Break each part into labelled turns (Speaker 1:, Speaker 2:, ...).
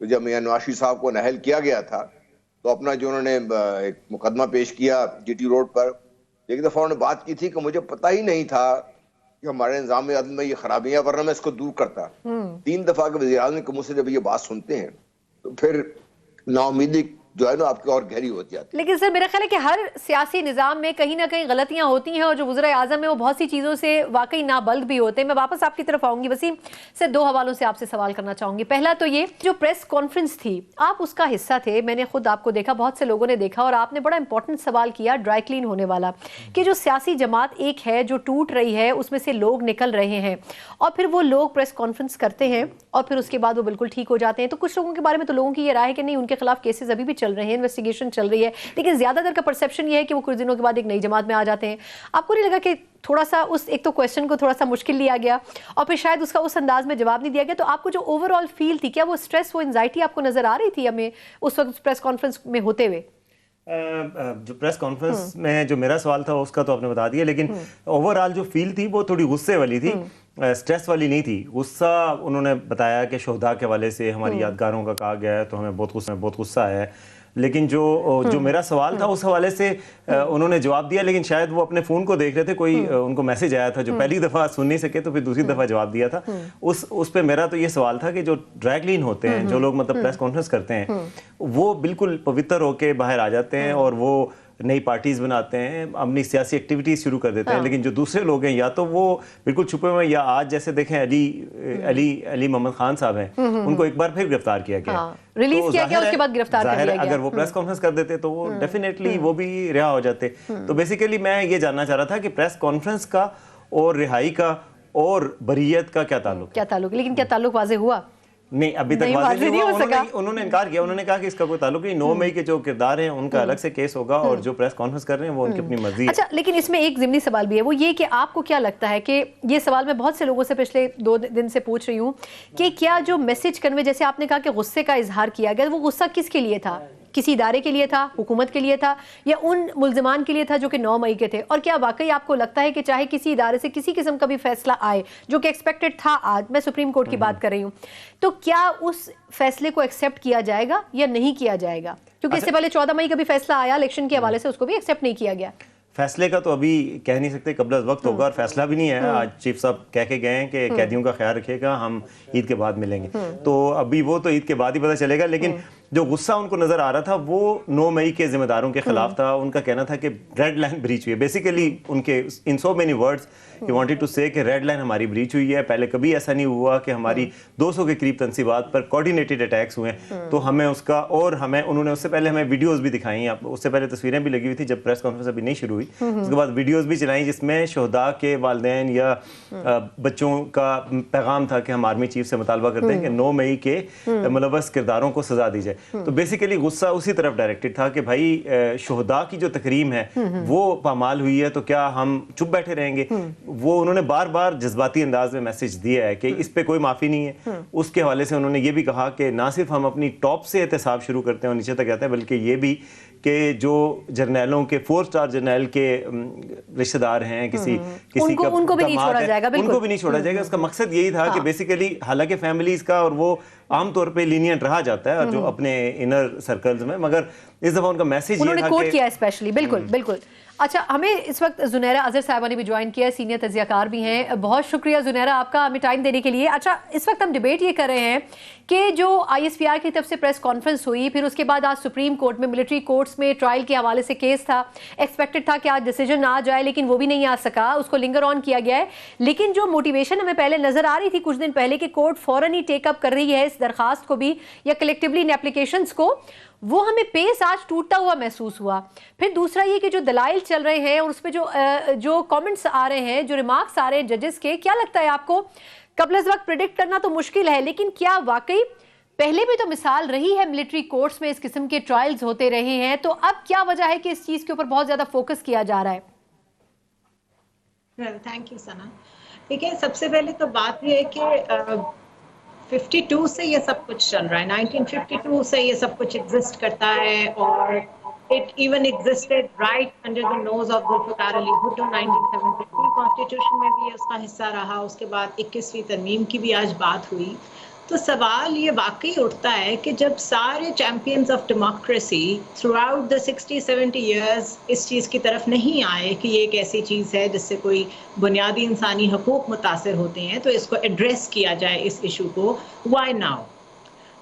Speaker 1: تو جب میاں نواز شریف صاحب کو نااہل کیا گیا تھا تو اپنا جو انہوں نے ایک مقدمہ پیش کیا جی ٹی روڈ پر، ایک دفعہ انہوں نے بات کی تھی کہ مجھے پتہ ہی نہیں تھا کہ ہمارے نظام عدل میں یہ خرابیاں، ورنہ میں اس کو دور کرتا۔ 3 دفعہ کے وزیر اعظم کے منہ سے جب یہ بات سنتے ہیں تو پھر نا امیدی جو ہے نا آپ کی اور گہری ہو جاتی ہے۔
Speaker 2: لیکن سر میرا خیال ہے کہ ہر سیاسی نظام میں کہیں نہ کہیں غلطیاں ہوتی ہیں، اور جو وزراء اعظم ہیں وہ بہت سی چیزوں سے واقعی نابلد بھی ہوتے ہیں۔ میں واپس آپ کی طرف آؤں گی وسیم سے، 2 حوالوں سے آپ سے سوال کرنا چاہوں گی۔ پہلا تو یہ جو پریس کانفرنس تھی، آپ اس کا حصہ تھے، میں نے خود آپ کو دیکھا، بہت سے لوگوں نے دیکھا، اور آپ نے بڑا امپورٹنٹ سوال کیا ڈرائی کلین ہونے والا، کہ جو سیاسی جماعت ایک ہے جو ٹوٹ رہی ہے، اس میں سے لوگ نکل رہے ہیں، اور پھر وہ لوگ پریس کانفرنس کرتے ہیں اور پھر اس کے بعد وہ بالکل ٹھیک ہو جاتے ہیں۔ تو کچھ لوگوں کے بارے میں تو لوگوں کی یہ رائے ہے کہ نہیں، ان کے خلاف کیسز ابھی بھی چل رہے ہیں، انویسٹیگیشن چل رہی ہے، لیکن زیادہ تر کا پرسیپشن یہ ہے کہ وہ کچھ دنوں کے بعد ایک نئی جماعت میں آ جاتے ہیں۔ آپ کو نہیں لگا کہ تھوڑا سا اس ایک تو کویسچن کو تھوڑا سا مشکل لیا گیا، اور پھر شاید اس کا اس انداز میں جواب نہیں دیا گیا؟ تو آپ کو جو اوور آل فیل تھی، کیا وہ سٹریس، وہ انزائٹی آپ کو نظر آ رہی تھی ہمیں اس وقت پریس کانفرنس میں ہوتے ہوئے؟
Speaker 3: جو پریس کانفرنس میں جو میرا سوال تھا اس کا تو آپ نے بتا دیا، لیکن اوور آل جو فیل تھی وہ تھوڑی غصے والی تھی، سٹریس والی نہیں تھی۔ غصہ انہوں نے بتایا کہ شہداء کے حوالے سے ہماری یادگاروں کا کہا گیا ہے تو ہمیں بہت غصہ آیا ہے، لیکن جو میرا سوال تھا اس حوالے سے انہوں نے جواب دیا، لیکن شاید وہ اپنے فون کو دیکھ رہے تھے، کوئی ان کو میسج آیا تھا جو پہلی دفعہ سن نہیں سکے تو پھر دوسری دفعہ جواب دیا تھا۔ اس پہ میرا تو یہ سوال تھا کہ جو ڈرائی کلین ہوتے ہیں، جو لوگ مطلب پریس کانفرنس کرتے ہیں، وہ بالکل پوتر ہو کے باہر آ جاتے ہیں اور وہ نئی پارٹیز بناتے ہیں، اپنی سیاسی ایکٹیویٹیز شروع کر دیتے ہیں، لیکن جو دوسرے لوگ ہیں یا تو وہ بالکل چھپے ہوئے ہیں، یا آج جیسے دیکھیں علی محمد خان صاحب ہیں، ان کو ایک بار پھر گرفتار کیا گیا،
Speaker 2: ریلیز کیا گیا، اس کے بعد گرفتار کر لیا گیا۔
Speaker 3: اگر وہ پریس کانفرنس کر دیتے تو وہ ڈیفینیٹلی وہ بھی رہا ہو جاتے۔ تو بیسیکلی میں یہ جاننا چاہ رہا تھا کہ پریس کانفرنس کا اور رہائی کا اور بریت کا کیا تعلق؟
Speaker 2: لیکن کیا تعلق واضح ہوا؟
Speaker 3: نہیں، ابھی تک واضح نہیں ہوا۔ انہوں نے انکار کیا، انہوں نے کہا کہ اس کا کوئی تعلق نہیں، 9 مئی کے جو کردار ہیں ان کا الگ سے کیس ہوگا، اور جو پریس کانفرنس کر رہے ہیں وہ ان کی اپنی مرضی ہے۔
Speaker 2: اچھا، لیکن اس میں ایک ضمنی سوال بھی ہے، وہ یہ کہ آپ کو کیا لگتا ہے کہ یہ سوال میں بہت سے لوگوں سے پچھلے 2 دن سے پوچھ رہی ہوں کہ کیا جو میسج کنوے، جیسے آپ نے کہا کہ غصے کا اظہار کیا گیا، وہ غصہ کس کے لیے تھا؟ کسی ادارے کے لیے تھا، حکومت کے لیے تھا، یا ان ملزمان کے لیے تھا جو کہ 9 مئی کے تھے؟ اور کیا واقعی آپ کو لگتا ہے کہ چاہے کسی ادارے سے کسی قسم کا بھی فیصلہ آئے جو کہ ایکسپیکٹڈ تھا، آج میں سپریم کورٹ کی بات کر رہی ہوں، تو کیا اس فیصلے کو ایکسیپٹ کیا جائے گا یا نہیں کیا جائے گا؟ کیونکہ اس سے پہلے 14 مئی کا بھی فیصلہ آیا الیکشن کے حوالے سے، اس کو بھی ایکسیپٹ نہیں کیا گیا۔
Speaker 3: فیصلے کا تو ابھی کہہ نہیں سکتے، قبل از وقت ہوگا، اور فیصلہ بھی نہیں ہے۔ آج چیف صاحب کہہ کے گئے ہیں کہ قیدیوں کا خیال رکھیے گا، ہم عید کے بعد ملیں گے، تو ابھی وہ تو عید کے بعد ہی پتہ چلے گا۔ لیکن جو غصہ ان کو نظر آ رہا تھا وہ 9 مئی کے ذمہ داروں کے خلاف تھا۔ ان کا کہنا تھا کہ ریڈ لائن بریچ ہوئی ہے، بیسیکلی ان کے in so many words he wanted to say کہ ریڈ لائن ہماری بریچ ہوئی ہے۔ پہلے کبھی ایسا نہیں ہوا کہ ہماری 200 کے قریب تنصیبات پر کوارڈینیٹڈ اٹیکس ہوئے ہیں، تو ہمیں اس کا، اور ہمیں انہوں نے اس سے پہلے ہمیں ویڈیوز بھی دکھائی ہیں، اس سے پہلے تصویریں بھی لگی ہوئی تھی جب پریس کانفرنس ابھی نہیں شروع ہوئی، اس کے بعد ویڈیوز بھی چلائیں جس میں شہداء کے والدین یا بچوں کا پیغام تھا کہ ہم آرمی چیف سے مطالبہ کرتے ہیں کہ 9 مئی کے ملوث کرداروں کو سزا دی جائے۔ تو بیسیکلی غصہ اسی طرف ڈائریکٹڈ تھا کہ بھائی شہداء کی جو تکریم ہے وہ پامال ہوئی ہے، تو کیا ہم چپ بیٹھے رہیں گے؟ وہ انہوں نے بار بار جذباتی انداز میں میسج دیا ہے کہ اس پہ کوئی معافی نہیں ہے۔ اس کے حوالے سے انہوں نے یہ بھی کہا کہ نہ صرف ہم اپنی ٹاپ سے احتساب شروع کرتے ہیں اور نیچے تک جاتے ہیں، بلکہ یہ بھی کہ جو جرنیلوں کے 4 اسٹار جرنیل کے رشتہ دار ہیں، کسی کا
Speaker 2: ان کو بھی نہیں چھوڑا جائے گا،
Speaker 3: ان کو بھی نہیں چھوڑا جائے گا۔ اس کا مقصد یہی تھا کہ بیسیکلی، حالانکہ فیملیز کا، اور وہ عام طور پہ لینینٹ رہا جاتا ہے اور جو اپنے انر سرکلز میں، مگر اس دفعہ ان کا میسج یہ تھا کہ
Speaker 2: انہوں نے کوٹ کیا اسپیشلی، بالکل۔ اچھا، ہمیں اس وقت زنیرہ اظہر صاحبہ نے بھی جوائن کیا ہے، سینئر تجزیہ کار بھی ہیں۔ بہت شکریہ زنیرہ آپ کا ہمیں ٹائم دینے کے لیے۔ اچھا، اس وقت ہم ڈیبیٹ یہ کر رہے ہیں کہ جو ISPR کی طرف سے پریس کانفرنس ہوئی، پھر اس کے بعد آج سپریم کورٹ میں ملٹری کورٹس میں ٹرائل کے حوالے سے کیس تھا، ایکسپیکٹڈ تھا کہ آج ڈیسیجن آ جائے، لیکن وہ بھی نہیں آ سکا، اس کو لنگر آن کیا گیا ہے۔ لیکن جو موٹیویشن ہمیں پہلے نظر آ رہی تھی کچھ دن پہلے کہ کورٹ فوراً ہی ٹیک اپ کر رہی ہے اس درخواست کو بھی، یا کلیکٹیولی ان اپلیکیشنز کو، وہ ہمیں پیس آج ٹوٹتا ہوا محسوس ہوا۔ پھر دوسرا یہ کہ جو دلائل چل رہے ہیں اور اس پہ جو کامنٹس آ رہے ہیں، جو ریمارکس آ رہے ہیں ججز کے، کیا لگتا ہے آپ کو؟ قبل از وقت پریڈکٹ کرنا تو مشکل ہے، لیکن کیا واقعی پہلے بھی تو مثال رہی ہے ملٹری کورٹس میں اس قسم کے ٹرائلز ہوتے رہے ہیں، تو اب کیا وجہ ہے کہ اس چیز کے اوپر بہت زیادہ فوکس کیا جا رہا ہے؟
Speaker 4: تھینک یو ثنا۔ دیکھیں، سب سے پہلے تو بات یہ ہے کہ 52 سے یہ سب کچھ چل رہا ہے، 1952 سے یہ سب کچھ ایگزسٹ کرتا ہے، اور it even existed right under the nose of Zulfikar Ali Bhutto. 1973 constitution میں بھی اس کا حصہ رہا، اس کے بعد 21ویں ترمیم کی بھی آج بات ہوئی۔ تو سوال یہ واقعی اٹھتا ہے کہ جب سارے champions of democracy throughout the 60-70 years اس چیز کی طرف نہیں آئے کہ یہ ایک ایسی چیز ہے جس سے کوئی بنیادی انسانی حقوق متاثر ہوتے ہیں تو اس کو ایڈریس کیا جائے اس ایشو کو، وائی ناؤ؟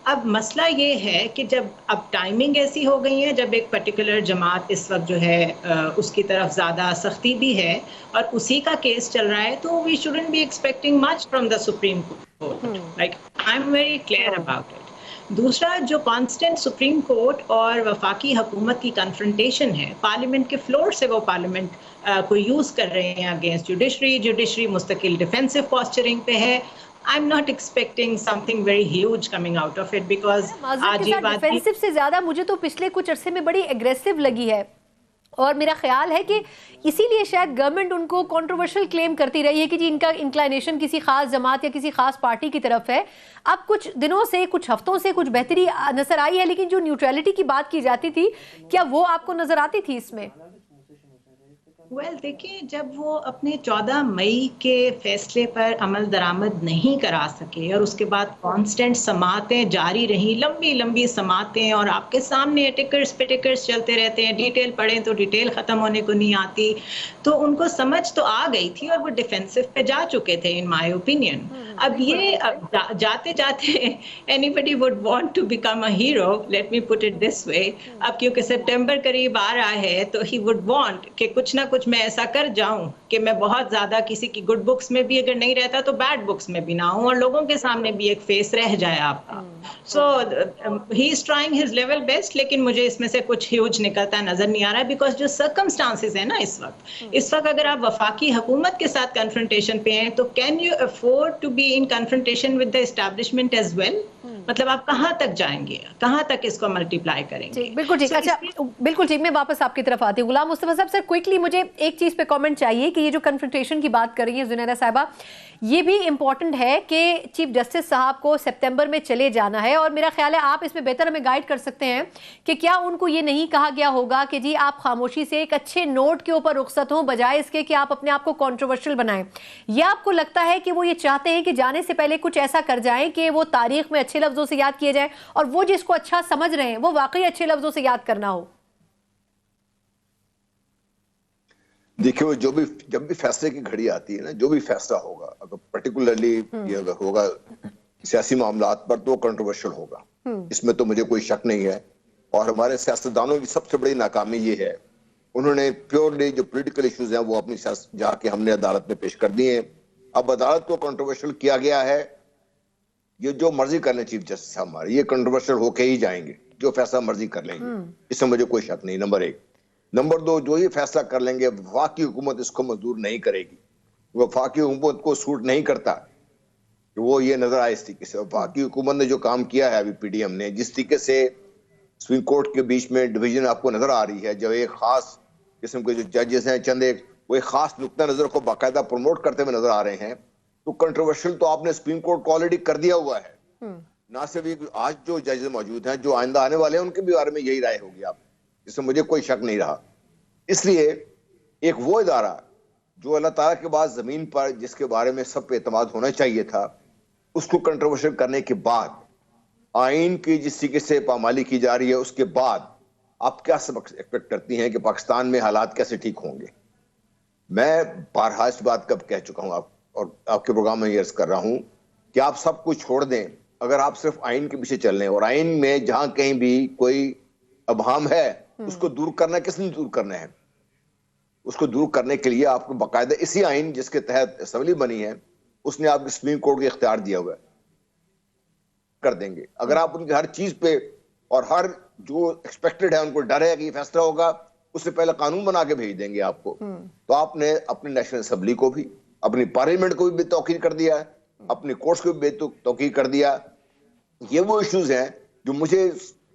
Speaker 4: اب مسئلہ یہ ہے کہ جب اب ٹائمنگ ایسی ہو گئی ہے، جب ایک پرٹیکولر جماعت اس وقت جو ہے اس کی طرف زیادہ سختی بھی ہے اور اسی کا کیس چل رہا ہے، تو we shouldn't be expecting much from the supreme court. Like I am very clear about it. دوسرا، جو کانسٹنٹ سپریم کورٹ اور وفاقی حکومت کی کنفرنٹیشن ہے، پارلیمنٹ کے فلور سے وہ پارلیمنٹ کو یوز کر رہے ہیں اگینسٹ جوڈیشری مستقل ڈیفینسو پوسچرنگ پہ ہے. I'm not expecting something very huge coming out of it because
Speaker 2: معذرت کے ساتھ ڈیفینسو سے زیادہ مجھے تو پچھلے کچھ عرصے میں بڑی اگریسو لگی ہے، اور میرا خیال ہے کہ اسی لیے شاید گورنمنٹ ان کو کنٹروورشل کلیم کرتی رہی ہے کہ جی ان کا انکلائنیشن کسی خاص جماعت یا کسی خاص پارٹی کی طرف ہے. اب کچھ دنوں سے، کچھ ہفتوں سے کچھ بہتری نظر آئی ہے، لیکن جو نیوٹرلٹی کی بات کی جاتی تھی، کیا وہ آپ کو نظر آتی تھی اس میں؟
Speaker 4: دیکھیں، جب وہ اپنے 14 مئی کے فیصلے پر عمل درآمد نہیں کرا سکے اور اس کے بعد کانسٹنٹ سماعتیں جاری رہیں، لمبی لمبی سماعتیں، اور آپ کے سامنے ٹکرز پہ ٹکرز چلتے رہتے ہیں، ڈیٹیل پڑھیں تو ڈیٹیل ختم ہونے کو نہیں آتی، تو ان کو سمجھ تو آ گئی تھی اور وہ ڈیفینسو پہ جا چکے تھے ان مائی اوپینین. اب یہ جاتے جاتے anybody would want to become a hero, let me put it this way. اب کیونکہ سپٹمبر قریب آ رہا ہے تو ہی وڈ وانٹ کہ کچھ نہ کچھ میں ایسا کر جاؤں کہ میں بہت زیادہ کسی کی گڈ بکس میں بھی اگر نہیں رہتا تو بیڈ بکس میں بھی نہ ہوں، اور لوگوں کے سامنے بھی ایک فیس رہ جائے آپ کا. So he is trying his level best, لیکن مجھے اس میں سے کچھ ہیوج نکلتا نظر نہیں آ رہا ہے، بیکاز جو سرکمسٹانسز ہیں نا اس وقت اگر آپ وفاقی حکومت کے ساتھ کنفرنٹیشن پہ ہیں تو can you afford to be in confrontation with the establishment as well? مطلب آپ کہاں تک جائیں گے، کہاں تک اس کو ملٹیپلائی کریں گے؟
Speaker 2: بالکل ٹھیک. اچھا بالکل ٹھیک، میں واپس آپ کی طرف آتی ہوں. غلام مصطفیٰ صاحب، سر کوئکلی مجھے ایک چیز پہ کامنٹ چاہیے کہ یہ جو کنفرنٹیشن کی بات کر رہی ہیں زنیرہ صاحبہ، یہ بھی امپورٹنٹ ہے کہ چیف جسٹس صاحب کو سپٹمبر میں چلے جانا ہے، اور میرا خیال ہے آپ اس میں بہتر ہمیں گائیڈ کر سکتے ہیں کہ کیا ان کو یہ نہیں کہا گیا ہوگا کہ جی آپ خاموشی سے ایک اچھے نوٹ کے اوپر رخصت ہوں، بجائے اس کے کہ آپ اپنے آپ کو کنٹروورشل بنائیں؟ یا آپ کو لگتا ہے کہ وہ یہ چاہتے ہیں کہ جانے سے پہلے کچھ ایسا کر جائیں کہ وہ تاریخ میں اچھے لفظوں سے یاد کیے جائیں، اور وہ جس کو اچھا سمجھ رہے ہیں وہ واقعی اچھے لفظوں سے یاد کرنا ہو؟
Speaker 1: دیکھیں، جب بھی فیصلے کی گھڑی آتی ہے نا، جو بھی فیصلہ ہوگا، اگر پرٹیکولرلی یہ اگر ہوگا سیاسی معاملات پر تو کنٹروورشل ہوگا، اس میں تو مجھے کوئی شک نہیں ہے. اور ہمارے سیاستدانوں کی سب سے بڑی ناکامی یہ ہے، انہوں نے پیورلی جو پولیٹیکل ایشوز ہیں وہ اپنی جا کے ہم نے عدالت میں پیش کر دیے ہیں. اب عدالت کو کنٹروورشل کیا گیا ہے، یہ جو مرضی کر لیں چیف جسٹس ہمارے، یہ کنٹروورشل ہو کے ہی جائیں گے، جو فیصلہ مرضی کر لیں گے، اس میں مجھے کوئی شک نہیں. نمبر 1. نمبر 2، جو یہ فیصلہ کر لیں گے وفاقی حکومت اس کو منظور نہیں کرے گی. وفاقی حکومت کو سوٹ نہیں کرتا کہ وہ یہ نظر آئے اس طریقے سے. وفاقی حکومت نے جو کام کیا ہے ابھی پی ڈی ایم نے، جس طریقے سے سپریم کورٹ کے بیچ میں ڈویژن آپ کو نظر آ رہی ہے، جو ایک خاص قسم کے جو ججز ہیں چند ایک، وہ ایک خاص نقطہ نظر کو باقاعدہ پروموٹ کرتے ہوئے نظر آ رہے ہیں، تو کنٹروورشل تو آپ نے سپریم کورٹ کو آلریڈی کر دیا ہوا ہے. نہ صرف آج جو ججز موجود ہیں، جو آئندہ آنے والے ہیں، ان کے بھی بارے میں یہی رائے ہوگی آپ، اس میں مجھے کوئی شک نہیں رہا. اس لیے ایک وہ ادارہ جو اللہ تعالیٰ کے بعد زمین پر جس کے بارے میں سب پہ اعتماد ہونا چاہیے تھا، اس کو کنٹروورشل کرنے کے بعد، آئین کی جس طریقے سے پامالی کی جا رہی ہے، اس کے بعد آپ کیا سبق ایکسپیکٹ کرتی ہیں کہ پاکستان میں حالات کیسے ٹھیک ہوں گے؟ میں بارہا اس بات کب کہہ چکا ہوں اور آپ کے پروگرام میں یہ عرض کر رہا ہوں کہ آپ سب کچھ چھوڑ دیں، اگر آپ صرف آئین کے پیچھے چل رہے ہیں، اور آئین میں جہاں کہیں بھی کوئی ابہام ہے اس کو دور کرنا، کس نے دور کرنا ہے؟ اس کو دور کرنے کے لیے آپ کو باقاعدہ اسی آئین جس کے تحت اسمبلی بنی ہے، اس نے آپ کو سپریم کورٹ کو اختیار دیا ہوا ہے، کر دیں گے. اگر آپ ان کی ہر چیز پہ اور ہر جو ایکسپیکٹڈ ہے، ان کو ڈر ہے کہ یہ فیصلہ ہوگا، اس سے پہلے قانون بنا کے بھیج دیں گے آپ کو، تو آپ نے اپنی نیشنل اسمبلی کو بھی، اپنی پارلیمنٹ کو بھی بے توقیر کر دیا ہے، اپنی کورٹس کو بھی بے توقیر کر دیا. یہ وہ ایشوز ہیں جو مجھے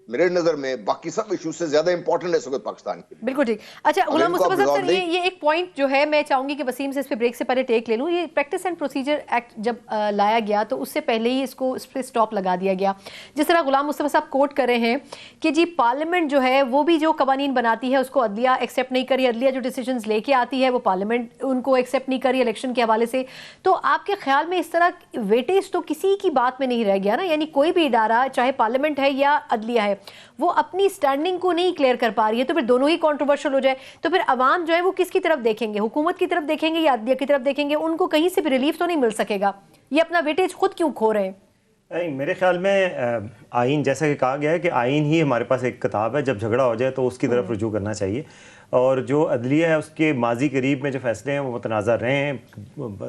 Speaker 1: میرے نظر میں باقی سب ایشوز سے زیادہ امپورٹنٹ ہے اس وقت پاکستان کے لیے.
Speaker 2: بالکل ٹھیک. اچھا غلام مصطفیٰ صاحب سر یہ ایک پوائنٹ جو ہے میں چاہوں گی کہ وسیم سے اس پہ بریک سے پہلے ٹیک لے لوں. یہ پریکٹس اینڈ پروسیجر ایکٹ جب لایا گیا تو اس سے پہلے ہی اس کو اس پہ سٹاپ لگا دیا گیا. جس طرح غلام مصطفیٰ صاحب کوٹ کر رہے ہیں کہ جی پارلیمنٹ جو ہے وہ بھی جو قوانین بناتی ہے اس کو عدلیہ ایکسیپٹ نہیں کری, عدلیہ جو ڈیسیجنز لے کے آتی ہے وہ پارلیمنٹ ان کو ایکسیپٹ نہیں کری الیکشن کے حوالے سے. تو آپ کے خیال میں اس طرح ویٹیج تو کسی کی بات میں نہیں رہ گیا نا, یعنی کوئی بھی ادارہ چاہے پارلیمنٹ ہے یا عدلیہ ہے وہ اپنی سٹینڈنگ کو نہیں کلیئر کر پا رہی ہے, تو پھر دونوں ہی کنٹروورشل ہو جائے تو پھر عوام جو ہے وہ کس کی طرف دیکھیں گے, حکومت کی طرف دیکھیں گے یا عدلیہ کی طرف دیکھیں گے؟ ان کو کہیں سے بھی ریلیف تو نہیں مل سکے گا, یہ اپنا ویٹیج خود کیوں کھو رہے ہیں؟
Speaker 3: میرے خیال میں آئین جیسا کہ کہا گیا ہے کہ آئین ہی ہمارے پاس ایک کتاب ہے, جب جھگڑا ہو جائے تو اس کی طرف رجوع کرنا چاہیے. اور جو عدلیہ ہے اس کے ماضی قریب میں جو فیصلے ہیں وہ متنازع رہے ہیں,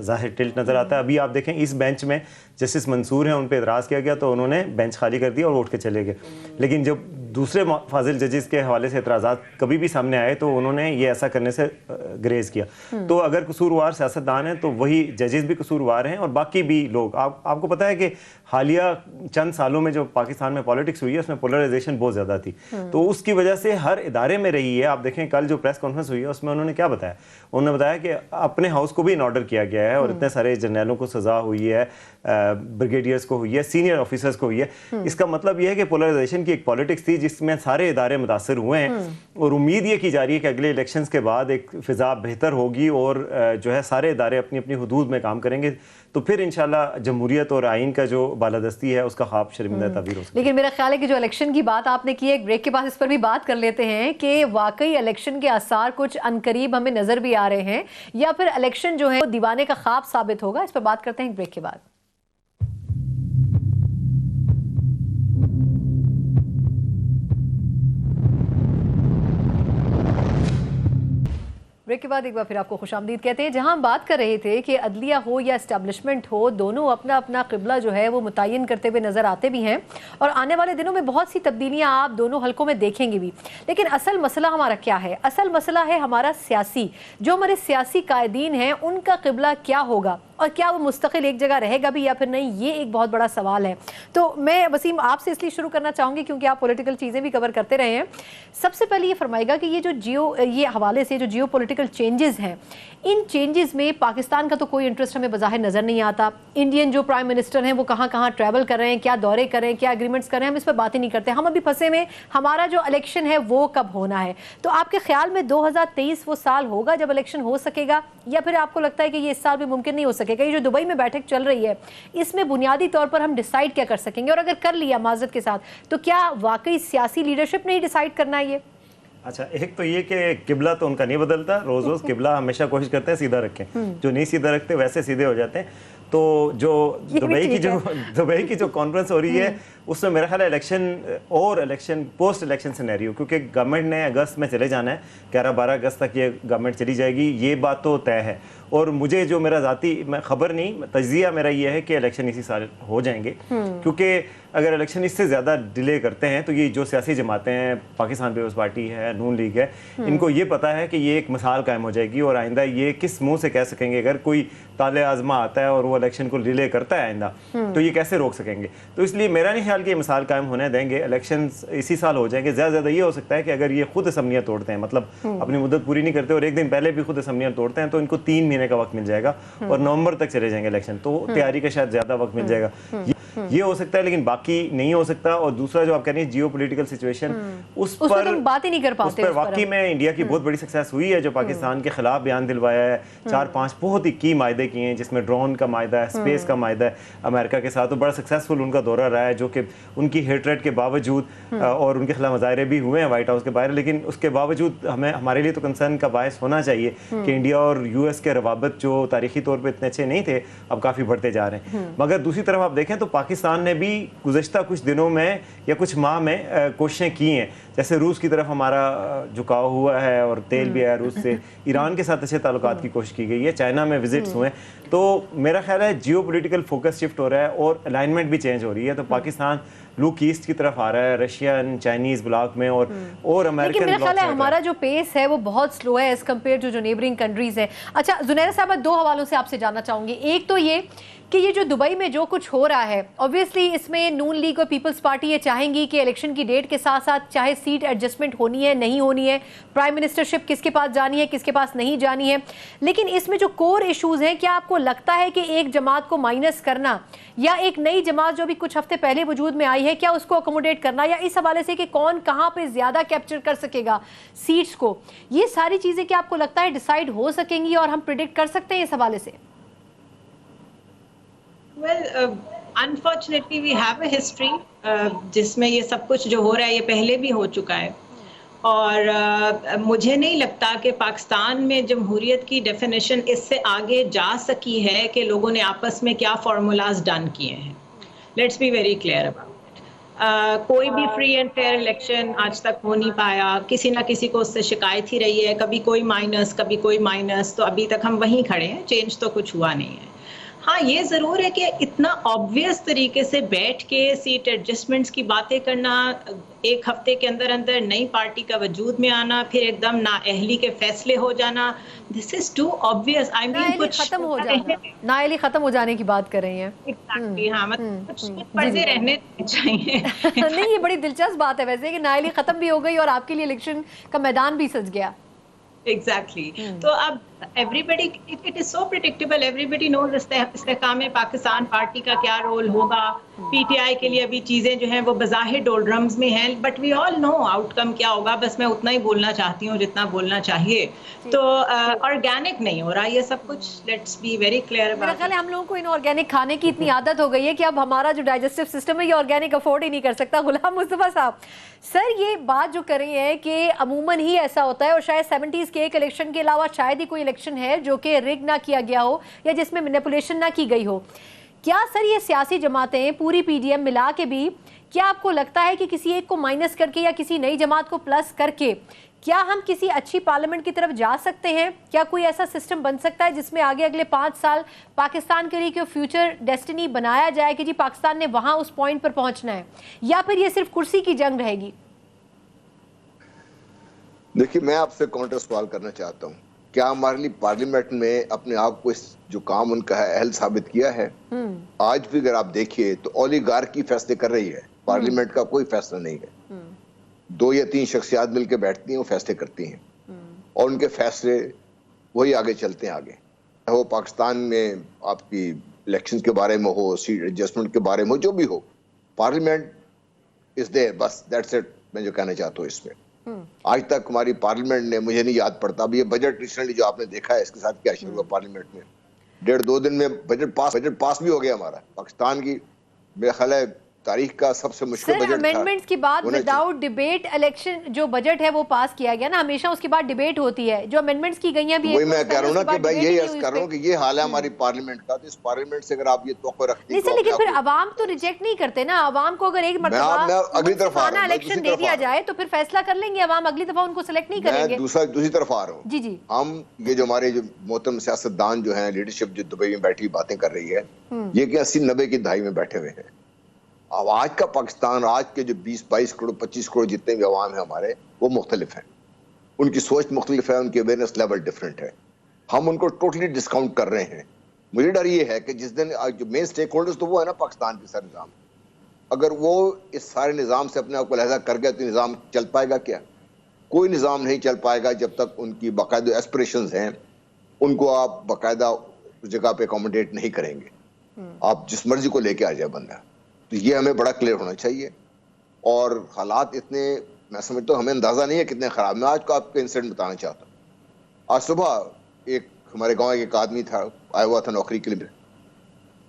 Speaker 3: ظاہر ٹلٹ نظر آتا ہے. ابھی آپ دیکھیں اس بینچ میں جسٹس منصور ہیں, ان پہ اعتراض کیا گیا تو انہوں نے بینچ خالی کر دیا اور اٹھ کے چلے گئے. لیکن جب دوسرے فاضل ججز کے حوالے سے اعتراضات کبھی بھی سامنے آئے تو انہوں نے یہ ایسا کرنے سے گریز کیا. تو اگر قصوروار سیاستدان ہیں تو وہی ججز بھی قصوروار ہیں اور باقی بھی لوگ. آپ کو پتہ ہے کہ حالیہ چند سالوں میں جو پاکستان میں پالیٹکس ہوئی ہے اس میں پولرائزیشن بہت زیادہ تھی, تو اس کی وجہ سے ہر ادارے میں رہی ہے. آپ دیکھیں کل جو پریس کانفرنس ہوئی ہے اس میں انہوں نے کیا بتایا, انہوں نے بتایا کہ اپنے ہاؤس کو بھی ان آرڈر کیا گیا ہے اور اتنے سارے جرنیلوں کو سزا ہوئی ہے, بریگیڈیئرز کو ہوئی ہے, سینئر آفیسرز کو ہوئی ہے. اس کا مطلب یہ ہے کہ پولرائزیشن کی ایک پالیٹکس تھی جس میں سارے ادارے متاثر ہوئے ہیں, اور امید یہ کی جا رہی ہے کہ اگلے الیکشنز کے بعد ایک فضا بہتر ہوگی اور جو ہے سارے ادارے اپنی اپنی حدود میں کام کریں گے, تو پھر انشاءاللہ جمہوریت اور آئین کا جو بالادستی ہے اس کا خواب شرمندہ تعبیر ہو سکتا ہے.
Speaker 2: لیکن میرا خیال ہے کہ جو الیکشن کی بات آپ نے کی ہے, ایک بریک کے بعد اس پر بھی بات کر لیتے ہیں کہ واقعی الیکشن کے آثار کچھ عنقریب ہمیں نظر بھی آ رہے ہیں یا پھر الیکشن جو ہے وہ دیوانے کا خواب ثابت ہوگا. اس پر بات کرتے ہیں ایک بریک کے بعد. بریک کے بعد ایک بار پھر آپ کو خوش آمدید کہتے ہیں. جہاں ہم بات کر رہے تھے کہ عدلیہ ہو یا اسٹیبلشمنٹ ہو, دونوں اپنا اپنا قبلہ جو ہے وہ متعین کرتے ہوئے نظر آتے بھی ہیں اور آنے والے دنوں میں بہت سی تبدیلیاں آپ دونوں حلقوں میں دیکھیں گے بھی. لیکن اصل مسئلہ ہمارا کیا ہے؟ اصل مسئلہ ہے ہمارا سیاسی, جو ہمارے سیاسی قائدین ہیں ان کا قبلہ کیا ہوگا اور کیا وہ مستقل ایک جگہ رہے گا بھی یا پھر نہیں, یہ ایک بہت بڑا سوال ہے. تو میں وسیم آپ سے اس لیے شروع کرنا چاہوں گی کیونکہ آپ پولیٹیکل چیزیں بھی کور کرتے رہے ہیں. سب سے پہلے یہ فرمائے گا کہ یہ جو یہ حوالے سے جو جیو پولیٹیکل چینجز ہیں, ان چینجز میں پاکستان کا تو کوئی انٹرسٹ ہمیں بظاہر نظر نہیں آتا. انڈین جو پرائم منسٹر ہیں وہ کہاں کہاں ٹریول کر رہے ہیں, کیا دورے کر رہے ہیں, کیا اگریمنٹس کر رہے ہیں, ہم اس پر باتیں نہیں کرتے. ہم ابھی پھنسے میں ہمارا جو الیکشن ہے وہ کب ہونا ہے. تو آپ کے خیال میں 2023 وہ سال ہوگا جب الیکشن ہو سکے گا, یا پھر آپ کو لگتا ہے کہ یہ اس سال بھی ممکن نہیں ہو سکے گا؟ یہ جو دبئی میں بیٹھک چل رہی ہے اس میں بنیادی طور پر ہم ڈیسائیڈ کیا کر سکیں گے, اور اگر کر لیا معذرت کے ساتھ تو کیا واقعی سیاسی لیڈرشپ نے ہی ڈیسائیڈ کرنا ہے یہ؟
Speaker 3: اچھا, ایک تو یہ کہ قبلہ تو ان کا نہیں بدلتا, روز روز قبلہ ہمیشہ کوشش کرتے ہیں سیدھا رکھیں, جو نہیں سیدھا رکھتے ویسے سیدھے ہو جاتے ہیں. تو جو دبئی کی جو کانفرنس ہو رہی ہے اس میں میرا خیال ہے الیکشن پوسٹ الیکشن سینیریو, کیونکہ گورنمنٹ نے اگست میں چلے جانا ہے, 11-12 اگست تک یہ گورنمنٹ چلی جائے گی, یہ بات تو طے ہے. اور مجھے جو میرا ذاتی خبر نہیں, تجزیہ میرا یہ ہے کہ الیکشن اسی سال ہو جائیں گے, کیونکہ اگر الیکشن اس سے زیادہ ڈیلے کرتے ہیں تو یہ جو سیاسی جماعتیں ہیں, پاکستان پیپلز پارٹی ہے, نون لیگ ہے, ان کو یہ پتہ ہے کہ یہ ایک مثال قائم ہو جائے گی اور آئندہ یہ کس منہ سے کہہ سکیں گے اگر کوئی طالع آزما آتا ہے اور وہ الیکشن کو ڈیلے کرتا ہے آئندہ, تو یہ کیسے روک سکیں گے. تو اس لیے میرا نہیں خیال کہ یہ مثال قائم ہونے دیں گے, الیکشن اسی سال ہو جائیں گے. زیادہ زیادہ یہ ہو سکتا ہے کہ اگر یہ خود اسمبلیاں توڑتے ہیں, مطلب اپنی مدت پوری نہیں کرتے اور ایک دن پہلے بھی خود اسمبلیاں توڑتے ہیں, تو ان کو 3 مہینے کا وقت مل جائے گا اور نومبر تک چلے جائیں گے الیکشن, تو تیاری کا شاید زیادہ وقت مل جائے گا. یہ ہو سکتا ہے لیکن باقی نہیں ہو سکتا. اور دوسرا جو آپ کہہ رہے ہیں جیو پولیٹیکل سچویشن, اس پر
Speaker 2: بات ہی نہیں کر پاتے.
Speaker 3: اس پر واقعی میں انڈیا کی بہت بڑی سکسیس ہوئی ہے جو پاکستان کے خلاف بیان دلوایا ہے, 4-5 بہت ہی کی معاہدے کیے ہیں, جس میں ڈرون کا معاہدہ ہے, اسپیس کا معاہدہ ہے امریکہ کے ساتھ, تو بڑا سکسیسفل ان کا دورہ رہا ہے, جو کہ ان کی ہیٹریٹ کے باوجود اور ان کے خلاف مظاہرے بھی ہوئے ہیں وائٹ ہاؤس کے باہر, لیکن اس کے باوجود ہمارے لیے تو کنسرن کا باعث ہونا چاہیے کہ انڈیا اور US کے روابط جو تاریخی طور پہ اتنے اچھے نہیں تھے اب کافی بڑھتے جا رہے ہیں. مگر دوسری طرف آپ دیکھیں تو پاکستان نے بھی گزشتہ کچھ دنوں میں یا کچھ ماہ میں کوششیں کی ہیں, جیسے روس کی طرف ہمارا جھکاؤ ہوا ہے اور تیل بھی ہے روس سے, ایران کے ساتھ اچھے تعلقات کی کوشش کی گئی ہے, چائنا میں وزٹس ہوئے ہیں, تو میرا خیال ہے جیو پولیٹیکل فوکس شفٹ ہو رہا ہے اور الائنمنٹ بھی چینج ہو رہی ہے. تو پاکستان لک ایسٹ کی طرف آ رہا ہے, رشین چائنیز بلاک میں اور امریکن.
Speaker 2: لیکن میرا خیال ہے ہمارا جو پیس ہے وہ بہت سلو ہے ایز کمپیئر جو نیبرنگ کنٹریز ہیں. اچھا زنیرہ صاحبہ, 2 حوالوں سے آپ سے جاننا چاہوں گی. ایک تو یہ کہ یہ جو دبئی میں جو کچھ ہو رہا ہے, اوبویسلی اس میں نون لیگ اور پیپلز پارٹی یہ چاہیں گی کہ الیکشن کی ڈیٹ کے ساتھ ساتھ چاہے سیٹ ایڈجسٹمنٹ ہونی ہے نہیں ہونی ہے, پرائم منسٹرشپ کس کے پاس جانی ہے کس کے پاس نہیں جانی ہے, لیکن اس میں جو کور ایشوز ہیں, کیا آپ کو لگتا ہے کہ ایک جماعت کو مائنس کرنا یا ایک نئی جماعت جو بھی کچھ ہفتے پہلے وجود میں آئی ہے, کیا اس کو اکوموڈیٹ کرنا, یا اس حوالے سے کہ کون کہاں پہ زیادہ کیپچر کر سکے گا سیٹس کو, یہ ساری چیزیں کیا آپ کو لگتا ہے ڈیسائیڈ ہو سکیں گی اور ہم پریڈکٹ کر سکتے ہیں اس حوالے سے؟
Speaker 4: Well, unfortunately we have a history جس میں یہ سب کچھ جو ہو رہا ہے یہ پہلے بھی ہو چکا ہے, اور مجھے نہیں لگتا کہ پاکستان میں جمہوریت کی ڈیفینیشن اس سے آگے جا سکی ہے کہ لوگوں نے آپس میں کیا فارمولاز ڈن کیے ہیں. Let's be very clear about it. کوئی بھی فری اینڈ فیئر الیکشن آج تک ہو نہیں پایا, کسی نہ کسی کو اس سے شکایت ہی رہی ہے, کبھی کوئی مائنس کبھی کوئی مائنس, تو ابھی تک ہم وہیں کھڑے ہیں, چینج تو کچھ ہوا نہیں ہے. ہاں یہ ضرور ہے کہ اتنا آبویس طریقے سے بیٹھ کے سیٹ ایڈجسٹمنٹس کی باتیں کرنا, ایک ہفتے کے اندر اندر نئی پارٹی کا وجود میں آنا, پھر ایک دم نااہلی کے فیصلے ہو جانا, دس از ٹو آبویس. آئی مین کچھ
Speaker 2: ختم ہو جانا, نااہلی ختم ہو جانے کی بات کر رہی ہیں.
Speaker 4: ایگزیکٹلی, ہاں مطلب کچھ پردے رہنے چاہیے.
Speaker 2: نہیں, یہ بڑی دلچسپ بات ہے ویسے کہ نااہلی ختم بھی ہو گئی اور آپ کے لیے الیکشن کا میدان بھی سج گیا.
Speaker 4: ایگزیکٹلی. تو اب everybody, it is so predictable, everybody knows استحکام پاکستان پارٹی کا کیا رول ہوگا. پی ٹی آئی کے لیے ابھی چیزیں جو ہیں وہ بظاہر ڈولڈرمز میں ہیں, but we all know out کم کیا ہوگا. بس میں اتنا ہی بولنا چاہتی ہوں جتنا بولنا چاہیے. تو آرگینک نہیں ہو رہا یہ سب کچھ, لیٹس بی ویری کلیئر.
Speaker 2: میرا خیال ہے ہم لوگوں کو ان آرگینک کھانے کی اتنی عادت ہو گئی ہے کہ اب ہمارا جو ڈائجسٹو سسٹم ہے یہ آرگینک افورڈ ہی نہیں کر سکتا. غلام مصطفیٰ صاحب, سر یہ بات جو کر رہی ہیں کہ عموماً ہی ایسا ہوتا ہے, اور شاید 70s کے ایک الیکشن کے علاوہ شاید ہی کوئی الیکشن ہے جو کہ رگ نہ کیا گیا ہو یا جس میں مینیپولیشن نہ کی گئی ہو. کیا سر یہ سیاسی جماعتیں پوری پی ڈی ایم ملا کے بھی, کیا آپ کو لگتا ہے کہ کسی ایک کو مائنس کر کے یا کسی نئی جماعت کو پلس کر کے کیا ہم کسی اچھی پارلیمنٹ کی طرف جا سکتے ہیں؟ کیا کوئی ایسا سسٹم بن سکتا ہے جس میں آگے اگلے 5 سال پاکستان کے لیے فیوچر ڈیسٹینی بنایا جائے کہ جی پاکستان نے وہاں اس پوائنٹ پر پہنچنا ہے, یا پھر یہ صرف کرسی کی جنگ رہے گی؟
Speaker 1: دیکھیے, میں آپ سے کاؤنٹر سوال کرنا چاہتا ہوں. کیا ہمارے لیے پارلیمنٹ میں اپنے آپ کو اس جو کام ان کا ہے اہل ثابت کیا ہے؟ آج بھی اگر آپ دیکھیے تو اولیگارکی فیصلے کر رہی ہے, پارلیمنٹ کا کوئی فیصلہ نہیں ہے. 2 یا 3 شخصیات مل کے بیٹھتی ہیں, وہ فیصلے کرتی ہیں, اور ان کے فیصلے وہی آگے چلتے ہیں. آگے وہ پاکستان میں آپ کی الیکشن کے بارے میں ہو, سیٹ ایڈجسٹمنٹ کے بارے میں ہو, جو بھی ہو, پارلیمنٹ از دیر, بس دیٹس اٹ. میں جو کہنا چاہتا ہوں اس میں, آج تک ہماری پارلیمنٹ نے, مجھے نہیں یاد پڑتا اب یہ بجٹ ریسنٹلی جو آپ نے دیکھا ہے اس کے ساتھ کیا شروع ہوا پارلیمنٹ میں, 1.5-2 دن میں بجٹ پاس بھی ہو گیا ہمارا پاکستان کی. میرا خیال ہے تاریخ کا سب سے مشکل بجٹ تھا.
Speaker 2: امینڈمنٹس کی بات وداؤٹ ڈیبیٹ الیکشن جو بجٹ ہے وہ پاس کیا گیا نا, ہمیشہ اس کے بعد ڈیبیٹ ہوتی ہے. جو امینڈمنٹس کی گئی ہیں بھی,
Speaker 1: وہی میں کہہ رہا ہوں نا کہ بھائی یہی عرض کر رہا ہوں کہ یہ حال ہے ہماری پارلیمنٹ کا. تو اس پارلیمنٹ سے اگر آپ یہ توقع رکھتے ہیں,
Speaker 2: لیکن پھر عوام تو ریجیکٹ نہیں کرتے نا. عوام کو اگر ایک مرتبہ
Speaker 1: اگلی طرف
Speaker 2: الیکشن دے دیا جائے تو پھر فیصلہ کر لیں گے عوام, اگلی دفعہ ان کو سلیکٹ نہیں کریں گے.
Speaker 1: میں دوسری طرف آ رہا ہوں.
Speaker 2: جی
Speaker 1: ہم یہ جو ہمارے جو محترم سیاستدان جو ہیں, لیڈرشپ جو دبئی میں بیٹھی باتیں کر رہی ہے, یہ کہ 80-90 کی دہائی میں بیٹھے ہوئے ہیں. اب آج کا پاکستان, آج کے جو 20-22 کروڑ 25 کروڑ جتنے بھی عوام ہیں ہمارے, وہ مختلف ہیں. ان کی سوچ مختلف ہے, ان کی اویئرنیس لیول ڈفرینٹ ہے. ہم ان کو ٹوٹلی ڈسکاؤنٹ کر رہے ہیں. مجھے ڈر یہ ہے کہ جس دن جو مین اسٹیک ہولڈرز تو وہ ہے نا پاکستان کے سارے نظام, اگر وہ اس سارے نظام سے اپنے آپ کو علیحدہ کر گیا تو نظام چل پائے گا کیا؟ کوئی نظام نہیں چل پائے گا جب تک ان کی باقاعدہ ایسپریشنز ہیں ان کو آپ باقاعدہ اس جگہ پہ اکوموڈیٹ نہیں کریں گے. آپ جس مرضی کو لے کے آ جائے بندہ. تو یہ ہمیں بڑا کلیئر ہونا چاہیے. اور حالات اتنے, میں سمجھتا ہوں ہمیں اندازہ نہیں ہے کتنے خراب. میں آج کو آپ کا انسیڈنٹ بتانا چاہتا ہوں. آج صبح ایک ہمارے گاؤں ایک آدمی تھا, آیا ہوا تھا نوکری کے لیے,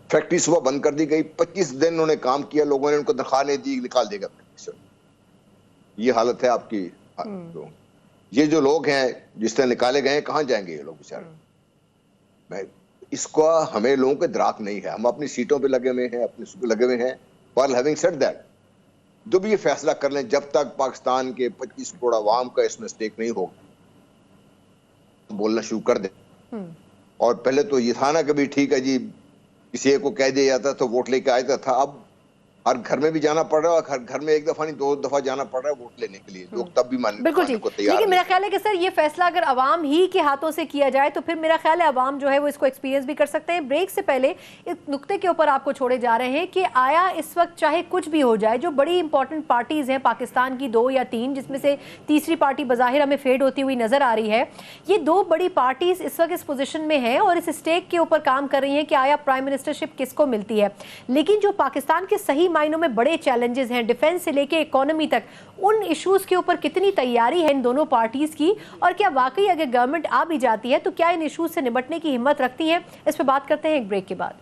Speaker 1: فیکٹری صبح بند کر دی گئی. 25 دن انہوں نے کام کیا, لوگوں نے ان کو تنخواہ نہیں دی, نکال دے گا. یہ حالت ہے آپ کی. یہ جو لوگ ہیں جس طرح نکالے گئے ہیں, کہاں جائیں گے یہ لوگ بیچارے؟ اس کا ہمیں لوگوں کے دراک نہیں ہے. ہم اپنی سیٹوں پہ لگے ہوئے ہیں, اپنے لگے ہوئے ہیں. While having said that, جو بھی یہ فیصلہ کر لیں، جب تک پاکستان کے 25 کروڑ عوام کا اس میں اسٹیک نہیں ہوگا بولنا شروع کر دیں. اور پہلے تو یہ تھا نا کبھی ٹھیک ہے جی کسی ایک کو کہہ دیا جاتا تو ووٹ لے کے آتا تھا، اب ہر گھر میں بھی جانا پڑ رہا ہے، اور ہر گھر میں ایک دفعہ نہیں 2 دفعہ جانا پڑ رہا ہے ووٹ لینے کے لیے. لوگ تب بھی
Speaker 2: بالکل ٹھیک. لیکن میرا خیال ہے کہ سر یہ فیصلہ اگر عوام ہی کے ہاتھوں سے کیا جائے تو پھر میرا خیال ہے عوام جو ہے وہ اس کو ایکسپیرینس بھی کر سکتے ہیں. بریک سے پہلے ایک نقطے کے اوپر آپ کو چھوڑے جا رہے ہیں کہ آیا اس وقت چاہے کچھ بھی ہو جائے، جو بڑی امپورٹنٹ پارٹیز ہیں پاکستان کی 2 یا 3، جس میں سے تیسری پارٹی بظاہر ہمیں فیڈ ہوتی ہوئی نظر آ رہی ہے، یہ 2 بڑی پارٹیز اس وقت اس پوزیشن میں ہیں اور اس اسٹیک کے اوپر کام کر رہی ہیں کہ آیا پرائم منسٹرشپ کس کو ملتی ہے. لیکن جو پاکستان کے صحیح معنوں میں بڑے چیلنجز ہیں ڈیفنس سے لے کے اکانومی تک، ان ایشوز کے اوپر کتنی تیاری ہے ان دونوں پارٹیز کی، اور کیا واقعی اگر گورنمنٹ آ بھی جاتی ہے تو کیا ان ایشوز سے نمٹنے کی ہمت رکھتی ہے؟ اس پہ بات کرتے ہیں ایک بریک کے بعد.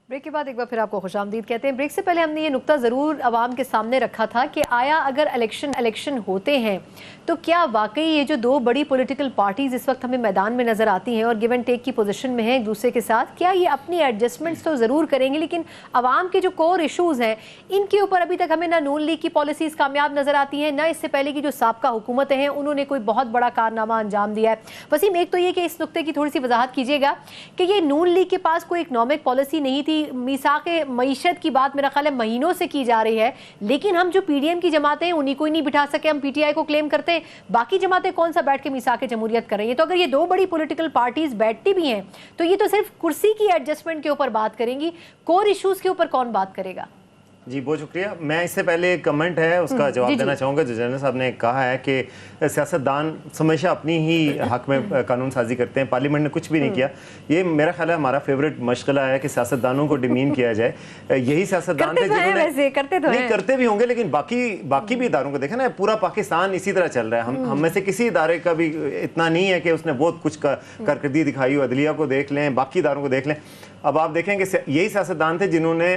Speaker 2: بریک کے بعد ایک بار پھر آپ کو خوش آمدید کہتے ہیں. بریک سے پہلے ہم نے یہ نقطہ ضرور عوام کے سامنے رکھا تھا کہ آیا اگر الیکشن ہوتے ہیں تو کیا واقعی یہ جو 2 بڑی پولیٹیکل پارٹیز اس وقت ہمیں میدان میں نظر آتی ہیں اور گیو اینڈ ٹیک کی پوزیشن میں ہیں ایک دوسرے کے ساتھ، کیا یہ اپنی ایڈجسٹمنٹس تو ضرور کریں گے، لیکن عوام کے جو کور ایشوز ہیں ان کے اوپر ابھی تک ہمیں نہ نون لیگ کی پالیسیز کامیاب نظر آتی ہیں، نہ اس سے پہلے کی جو سابقہ حکومتیں ہیں انہوں نے کوئی بہت بڑا کارنامہ انجام دیا ہے. وسیم، ایک تو یہ کہ اس نقطے کی تھوڑی سی وضاحت کیجیے گا کہ یہ نون لیگ کے پاس کوئی اکنامک پالیسی نہیں تھی، میثاق معیشت کی بات میرا خیال ہے مہینوں سے کی جا رہی ہے، لیکن ہم جو پی ڈی ایم کی جماعتیں ہیں انہی کو ہی نہیں بٹھا سکے، ہم پی ٹی آئی کو کلیم کرتے ہیں، باقی جماعتیں کون سا بیٹھ کے میثاق جمہوریت کر رہی ہیں. تو اگر یہ 2 بڑی پولیٹیکل پارٹیز بیٹھتی بھی ہیں تو یہ تو صرف کرسی کی ایڈجسٹمنٹ کے اوپر بات کریں گی، کور ایشوز کے اوپر کون بات کرے گا؟
Speaker 3: جی بہت شکریہ. میں اس سے پہلے ایک کمنٹ ہے اس کا جواب دینا چاہوں گا. جو جنرل صاحب نے کہا ہے کہ سیاستدان ہمیشہ اپنی ہی حق میں قانون سازی کرتے ہیں، پارلیمنٹ نے کچھ بھی نہیں کیا. یہ میرا خیال ہے ہمارا فیوریٹ مشغلہ ہے کہ سیاستدانوں کو ڈیمین کیا جائے. یہی سیاستدان تھے جنہوں نے کرتے بھی ہوں گے، لیکن باقی بھی اداروں کو دیکھیں نا، پورا پاکستان اسی طرح چل رہا ہے. ہم میں سے کسی ادارے کا بھی اتنا نہیں ہے کہ اس نے بہت کچھ کارکردگی دکھائی ہو. عدلیہ کو دیکھ لیں، باقی اداروں کو دیکھ لیں. اب آپ دیکھیں کہ یہی سیاستدان تھے جنہوں نے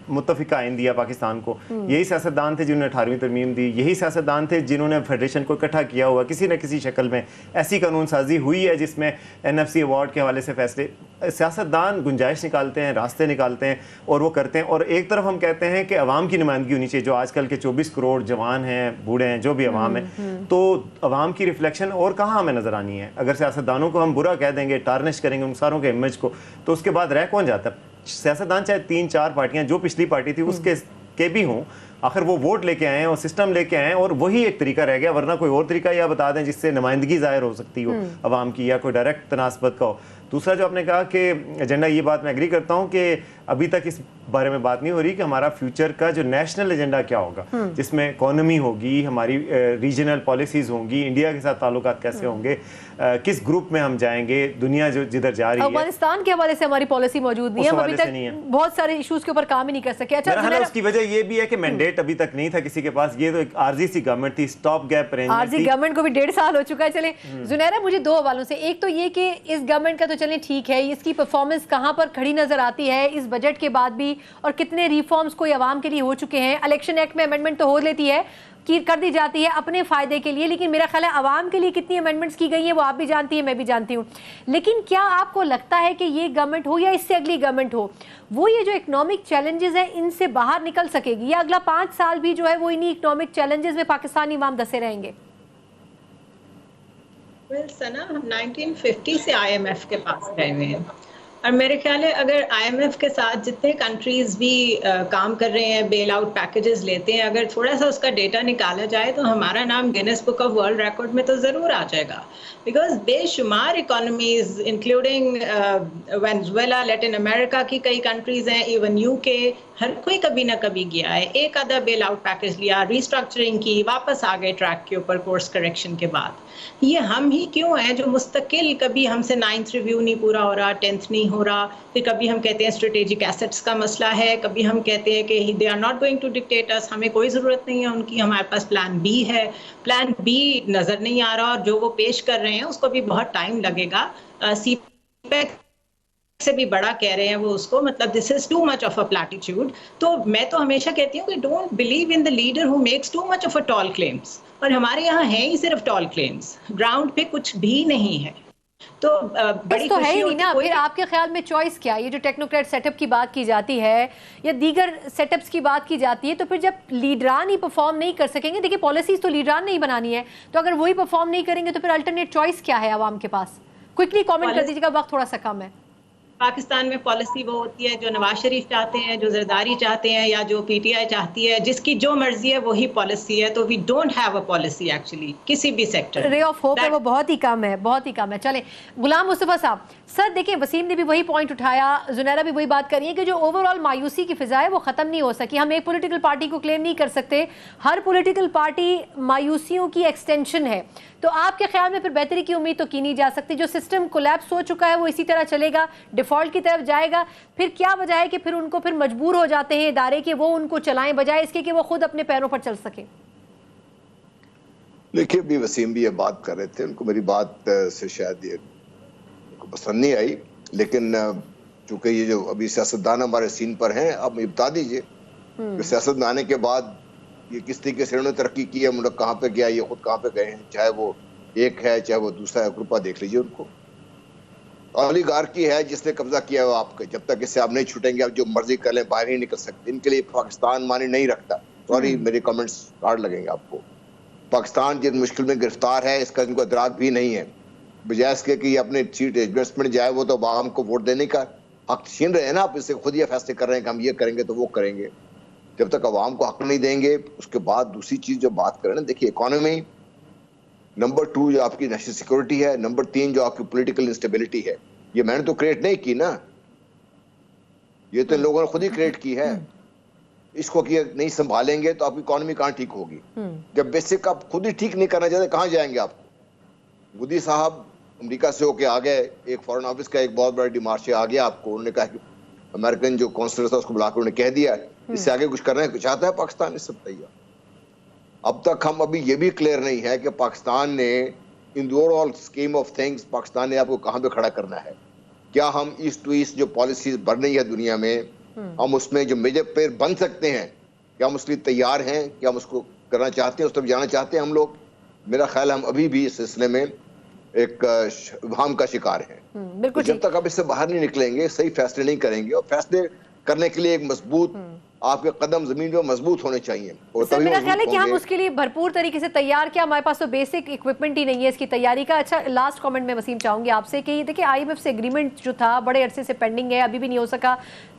Speaker 3: متفق آئین دیا پاکستان کو، یہی سیاستدان تھے جنہوں نے 18ویں ترمیم دی، یہی سیاستدان تھے جنہوں نے فیڈریشن کو اکٹھا کیا ہوا. کسی نہ کسی شکل میں ایسی قانون سازی ہوئی ہے جس میں این ایف سی ایوارڈ کے حوالے سے فیصلے. سیاستدان گنجائش نکالتے ہیں، راستے نکالتے ہیں اور وہ کرتے ہیں. اور ایک طرف ہم کہتے ہیں کہ عوام کی نمائندگی ہونی چاہیے، جو آج کل کے 24 کروڑ جوان ہیں، بوڑھے ہیں، جو بھی عوام ہیں، تو عوام کی ریفلیکشن اور کہاں ہمیں نظر آنی ہے. اگر سیاستدانوں کو ہم برا کہہ دیں گے، ٹارنش کریں گے ان ساروں کے امیج کو، تو اس کے بعد رہ کون جاتا ہے؟ سیاستدان چاہے 3-4 پارٹیاں جو پچھلی پارٹی تھی اس کے بھی ہوں، آخر وہ ووٹ لے کے آئے ہیں اور سسٹم لے کے آئے ہیں، اور وہی ایک طریقہ رہ گیا. ورنہ کوئی اور طریقہ یا بتا دیں جس سے نمائندگی ظاہر ہو سکتی ہو عوام کی، یا کوئی ڈائریکٹ تناسبت کا ہو. دوسرا جو آپ نے کہا کہ ایجنڈا، یہ بات میں ایگری کرتا ہوں کہ ابھی تک اس بارے میں بات نہیں ہو رہی کہ ہمارا فیوچر کا جو نیشنل ایجنڈا کیا ہوگا، جس میں اکانومی ہوگی، ہماری ریجنل پالیسیز ہوں گی، انڈیا کے ساتھ تعلقات کیسے ہوں گے، کس گروپ میں ہم جائیں گے، دنیا جو جدھر جا رہی ہے.
Speaker 2: افغانستان کے حوالے سے ہماری پالیسی موجود نہیں ہے، ہم ابھی تک بہت سارے ایشوز کے اوپر کام ہی نہیں کر سکے. اچھا،
Speaker 3: اس کی وجہ یہ بھی ہے کہ مینڈیٹ ابھی تک نہیں تھا کسی کے پاس. یہ تو ایک عارضی سی گورنمنٹ تھی، اسٹاپ گیپ ارینجمنٹ.
Speaker 2: عارضی گورنمنٹ کو بھی 1.5 سال ہو چکا ہے. چلیں زنیرہ، مجھے 2 حوالوں سے، ایک تو یہ کہ اس گورنمنٹ کا تو چلیں ٹھیک ہے، اس کی پرفارمنس کہاں پر کھڑی نظر آتی ہے اس بجٹ کے بعد بھی، اور کتنے ریفارمز کوئی عوام کے لیے ہو چکے ہیں. الیکشن ایکٹ میں امینڈمنٹ تو ہو لیتی ہے، کر دی جاتی ہے اپنے فائدے کے لیے، لیکن میرا خیال ہے عوام کے لیے کتنی امینڈمنٹس کی گئی ہیں وہ آپ بھی جانتی ہیں، میں بھی جانتی ہوں. لیکن کیا آپ کو لگتا ہے کہ یہ گورنمنٹ ہو یا اس سے اگلی گورنمنٹ ہو، وہ یہ جو اکنامک چیلنجز ہیں ان سے باہر نکل سکے گی، یا اگلا 5 سال بھی جو ہے وہ انہی اکنامک چیلنجز میں پاکستانی عوام دسے رہیں گے؟
Speaker 4: سنا، ہم 1950 سے آئی ایم ایف کے پاس گئے ہوئے ہیں، اور میرے خیال ہے اگر آئی ایم ایف کے ساتھ جتنے کنٹریز بھی کام کر رہے ہیں، بیل آؤٹ پیکیجز لیتے ہیں، اگر تھوڑا سا اس کا ڈیٹا نکالا جائے تو ہمارا نام grains book of world record میں تو ضرور آ جائے گا. بیکاز بے شمار اکانومیز انکلوڈنگ وینزویلا، لیٹن امریکہ کی کئی کنٹریز ہیں، ایون یو کے، ہر کوئی کبھی نہ کبھی گیا ہے، ایک آدھا بیل آؤٹ پیکیج لیا، ریسٹرکچرنگ کی، واپس آ گئے ٹریک کے اوپر کورس کریکشن کے بعد. یہ ہم ہی کیوں ہیں جو مستقل، کبھی ہم سے 9th ریویو نہیں پورا ہو رہا، 10th نہیں ہو رہا، پھر کبھی ہم کہتے ہیں اسٹریٹجک ایسٹس کا مسئلہ ہے، کبھی ہم کہتے ہیں کہ they are not going to dictate us, ہمیں کوئی ضرورت نہیں ہے ان کی، ہمارے پاس پلان بی ہے. پلان بی نظر نہیں آ رہا، اور جو وہ پیش کر رہے ہیں اس کو بھی بہت ٹائم لگے گا. سی پیک سے بھی بڑا کہہ رہے ہیں وہ اس کو, مطلب دس از ٹو مچ آف اے پلیٹیٹیوڈ. تو میں تو ہمیشہ کہتی ہوں کہ don't believe in the leader who makes too much of a talc claims. اور ہمارے یہاں ہیں ہی صرف ٹال کلیمس, گراؤنڈ پہ کچھ بھی نہیں ہے. تو بڑی
Speaker 2: تو ہے
Speaker 4: خوشی
Speaker 2: ہی نہیں
Speaker 4: ہوتی
Speaker 2: نا.
Speaker 4: کوئی
Speaker 2: پھر آپ کے خیال میں چوائس کیا ہے؟ یہ جو ٹیکنوکریٹ سیٹ اپ کی بات کی جاتی ہے یا دیگر سیٹ اپس کی بات کی جاتی ہے, تو پھر جب لیڈران ہی پرفارم نہیں کر سکیں گے, دیکھیں پالیسیز تو لیڈران نے ہی بنانی ہے, تو اگر وہی پرفارم نہیں کریں گے تو پھر الٹرنیٹ چوائس کیا ہے عوام کے پاس؟ کوئکلی کامنٹ کر دیجیے گا, وقت تھوڑا سا کم ہے.
Speaker 4: پاکستان میں پالیسی وہ ہوتی ہے جو نواز شریف چاہتے ہیں, جو زرداری چاہتے ہیں, یا جو پی ٹی آئی چاہتی ہے, جس کی جو مرضی ہے وہی پالیسی ہے. تو we don't have a policy actually کسی بھی سیکٹر.
Speaker 2: رے آف ہوپ ہے وہ بہت ہی کم ہے, بہت ہی کم ہے. چلیں غلام مصطفیٰ صاحب, سر دیکھیں وسیم نے بھی وہی پوائنٹ اٹھایا, زنیرہ بھی وہی بات کر رہی ہے کہ جو اوور آل مایوسی کی فضا ہے وہ ختم نہیں ہو سکی. ہم ایک پولیٹیکل پارٹی کو کلیم نہیں کر سکتے, ہر پولیٹیکل پارٹی مایوسیوں کی ایکسٹینشن ہے. تو آپ کے خیال میں پھر بہتری کی امید تو کی نہیں جا سکتی. جو سسٹم کولیپس ہو چکا ہے وہ اسی طرح چلے گا, ڈیفالٹ کی طرف جائے گا. پھر کیا وجہ ہے کہ پھر ان کو پھر مجبور ہو جاتے ہیں ادارے کہ وہ ان کو چلائیں, بجائے اس کے کہ وہ خود اپنے پیروں پر چل سکیں؟
Speaker 1: دیکھیے ابھی وسیم بھی یہ بات کر رہے تھے, ان کو میری بات سے شاید یہ پسند نہیں آئی, لیکن چونکہ یہ جو ابھی سیاستدان ہمارے سین پر ہیں, آپ مجھے بتا دیجئے کہ سیاست میں آنے کے بعد یہ کس طریقے سے انہوں نے ترقی کی ہے, ملک کہاں پہ گیا, یہ خود کہاں پہ گئے ہیں, چاہے وہ ایک ہے چاہے وہ دوسرا ہے, گروپا دیکھ لیجئے ان کو. اولیگارکی ہے جس نے قبضہ کیا ہے آپ کے, جب تک اس سے آپ نہیں چھوٹیں گے آپ جو مرضی کر لیں باہر نہیں نکل سکتے. ان کے لیے پاکستان معنی نہیں رکھتا. سوری میرے کمنٹس کارڈ لگیں گے آپ کو. پاکستان جن مشکل میں گرفتار ہے اس کا ان کو ادراک بھی نہیں ہے. بجائے اس کے کہ یہ اپنے سیٹ ایڈجسٹمنٹ جائے, وہ تو عوام کو ووٹ دینے کا حق چھین رہے ہیں نا. آپ اس سے خود یہ فیصلے کر رہے ہیں کہ ہم یہ کریں گے تو وہ کریں گے. جب تک عوام کو حق نہیں دیں گے, اس کے بعد دوسری چیز جو بات کریں نا, دیکھیے اکانومی نمبر 2 جو آپ کی نیشنل سیکورٹی ہے, نمبر 3 جو آپ کی پولیٹیکل انسٹیبلٹی ہے, یہ میں نے تو کریٹ نہیں کی نا, یہ تو ان لوگوں نے خود ہی کریٹ کی ہے. اس کو نہیں سنبھالیں گے تو آپ کی اکانومی کہاں ٹھیک ہوگی؟ جب بیسک آپ خود ہی ٹھیک نہیں کرنا چاہتے کہاں جائیں گے آپ؟ مودی صاحب امریکہ سے ہو کے آ گئے, ایک فارن آفس کا ایک بہت بڑا ڈیمارچے آ گیا آپ کو, انہوں نے کہا کہ امریکن جو کونسلر تھا اس کو بلا کے انہوں نے کہہ دیا اس سے آگے کچھ کرنا چاہتا ہے پاکستان, اس سب تیار. اب تک ہم ابھی یہ بھی کلیئر نہیں ہے کہ پاکستان نے in the overall scheme of things Pakistan نے آپ کو کہاں پہ کھڑا کرنا ہے. کیا ہم ایسٹ ٹو ایسٹ جو پالیسیز بڑھ رہی ہے دنیا میں, ہم اس میں جو میجر پلیئر بن سکتے ہیں, کیا ہم اس کے لیے تیار ہیں؟ کیا ہم اس کو کرنا چاہتے ہیں, اس طرف جانا چاہتے ہیں ہم لوگ؟ میرا خیال ہے ہم ابھی بھی اس سلسلے میں ایک ابہام کا شکار ہیں.
Speaker 2: بالکل.
Speaker 1: جب تک آپ اس سے باہر نہیں نکلیں گے, صحیح فیصلے نہیں کریں گے, اور فیصلے کرنے کے لیے ایک مضبوط آپ کے قدم زمین میں مضبوط ہونے چاہیے.
Speaker 2: سر میرا خیال ہے کہ ہم اس کے لیے بھرپور طریقے سے تیار, کیا ہمارے پاس تو بیسک اکوپمنٹ ہی نہیں ہے اس کی تیاری کا. اچھا لاسٹ کامنٹ میں وسیم چاہوں گی آپ سے کہ دیکھیں آئی ایم ایف سے ایگریمنٹ جو تھا بڑے عرصے سے پینڈنگ ہے, ابھی بھی نہیں ہو سکا,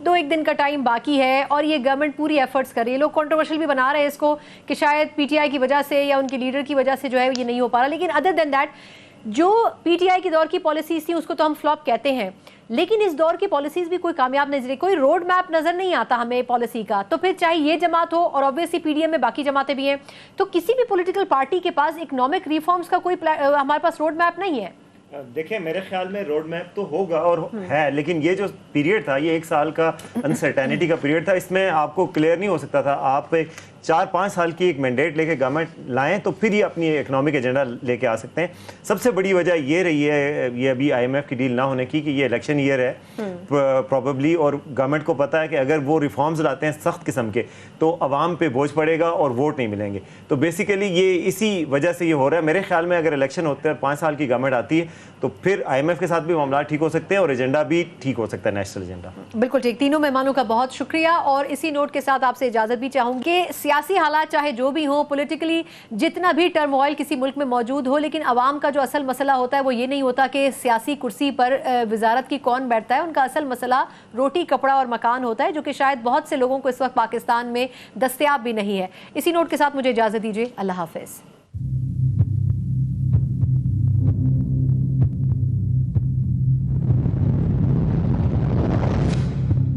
Speaker 2: 2-1 دن کا ٹائم باقی ہے, اور یہ گورنمنٹ پوری ایفرٹس کر رہی ہے. لوگ کنٹروورشل بھی بنا رہے ہیں اس کو کہ شاید پی ٹی آئی کی وجہ سے یا ان کے لیڈر کی وجہ سے جو ہے یہ نہیں ہو پا رہا, لیکن ادر دین دیٹ جو پی ٹی آئی کے دور کی پالیسیز تھیں اس کو تو ہم فلاپ کہتے ہیں, لیکن اس دور کی پالیسیز بھی کوئی کامیاب نظر, کوئی روڈ میپ نظر نہیں آتا ہمیں پالیسی کا. تو پھر چاہے یہ جماعت ہو, اور obviously پی ڈی ایم میں باقی جماعتیں بھی ہیں, تو کسی بھی پولیٹیکل پارٹی کے پاس اکنامک ریفارمز کا کوئی ہمارے پاس روڈ میپ نہیں ہے.
Speaker 3: دیکھیں میرے خیال میں روڈ میپ تو ہوگا اور ہے, لیکن یہ جو پیریڈ تھا یہ 1 سال کا انسرٹینٹی کا پیریڈ تھا, اس میں آپ کو کلیئر نہیں ہو سکتا تھا. آپ 4-5 سال کی ایک مینڈیٹ لے کے گورنمنٹ لائیں تو پھر یہ اپنی اکنامک ایجنڈا لے کے آ سکتے ہیں. سب سے بڑی وجہ یہ رہی ہے یہ ابھی آئی ایم ایف کی ڈیل نہ ہونے کی کہ یہ الیکشن ایئر ہے پروبیبلی, اور گورنمنٹ کو پتہ ہے کہ اگر وہ ریفارمز لاتے ہیں سخت قسم کے تو عوام پہ بوجھ پڑے گا اور ووٹ نہیں ملیں گے. تو بیسیکلی یہ اسی وجہ سے یہ ہو رہا ہے. میرے خیال میں اگر الیکشن ہوتے ہیں 5 سال کی گورنمنٹ آتی ہے تو پھر آئی ایم ایف کے ساتھ بھی معاملات ٹھیک ہو سکتے ہیں اور ایجنڈا بھی ٹھیک ہو سکتا ہے, نیشنل ایجنڈا.
Speaker 2: بالکل ٹھیک. تینوں مہمانوں کا بہت شکریہ, اور اسی نوٹ کے ساتھ آپ سے اجازت بھی چاہوں گی کہ سیاسی حالات چاہے جو بھی ہوں, پولیٹیکلی جتنا بھی ٹرموائل کسی ملک میں موجود ہو, لیکن عوام کا جو اصل مسئلہ ہوتا ہے وہ یہ نہیں ہوتا کہ سیاسی کرسی پر وزارت کی کون بیٹھتا ہے. ان کا اصل مسئلہ روٹی کپڑا اور مکان ہوتا ہے, جو کہ شاید بہت سے لوگوں کو اس وقت پاکستان میں دستیاب بھی نہیں ہے. اسی نوٹ کے ساتھ مجھے اجازت دیجیے. اللہ حافظ.